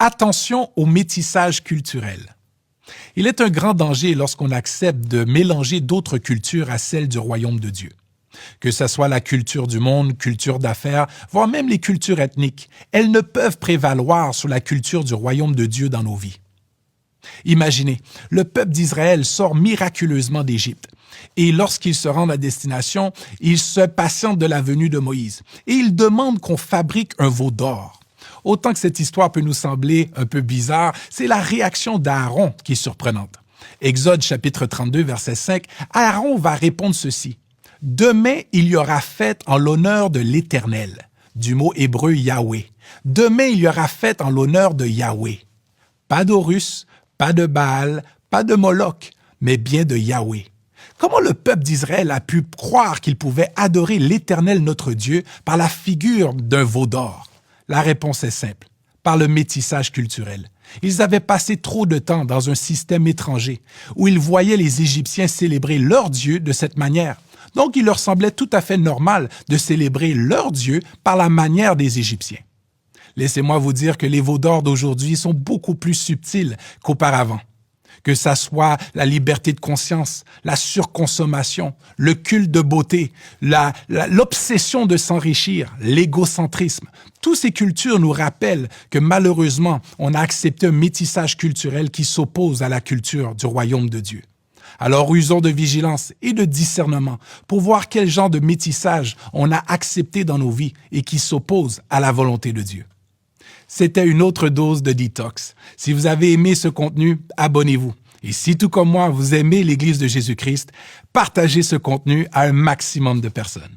Attention au métissage culturel. Il est un grand danger lorsqu'on accepte de mélanger d'autres cultures à celles du royaume de Dieu. Que ce soit la culture du monde, culture d'affaires, voire même les cultures ethniques, elles ne peuvent prévaloir sur la culture du royaume de Dieu dans nos vies. Imaginez, le peuple d'Israël sort miraculeusement d'Égypte. Et lorsqu'ils se rendent à destination, ils se patientent de la venue de Moïse. Et ils demandent qu'on fabrique un veau d'or. Autant que cette histoire peut nous sembler un peu bizarre, c'est la réaction d'Aaron qui est surprenante. Exode chapitre 32, verset 5, Aaron va répondre ceci. « Demain, il y aura fête en l'honneur de l'Éternel », du mot hébreu Yahweh. « Demain, il y aura fête en l'honneur de Yahweh. » Pas d'Horus, pas de Baal, pas de Moloch, mais bien de Yahweh. Comment le peuple d'Israël a pu croire qu'il pouvait adorer l'Éternel notre Dieu par la figure d'un veau d'or? La réponse est simple, par le métissage culturel. Ils avaient passé trop de temps dans un système étranger où ils voyaient les Égyptiens célébrer leur Dieu de cette manière. Donc, il leur semblait tout à fait normal de célébrer leur Dieu par la manière des Égyptiens. Laissez-moi vous dire que les veaux d'or d'aujourd'hui sont beaucoup plus subtils qu'auparavant. Que ça soit la liberté de conscience, la surconsommation, le culte de beauté, l'obsession de s'enrichir, l'égocentrisme. Toutes ces cultures nous rappellent que malheureusement, on a accepté un métissage culturel qui s'oppose à la culture du royaume de Dieu. Alors usons de vigilance et de discernement pour voir quel genre de métissage on a accepté dans nos vies et qui s'oppose à la volonté de Dieu. C'était une autre dose de détox. Si vous avez aimé ce contenu, abonnez-vous. Et si tout comme moi, vous aimez l'Église de Jésus-Christ, partagez ce contenu à un maximum de personnes.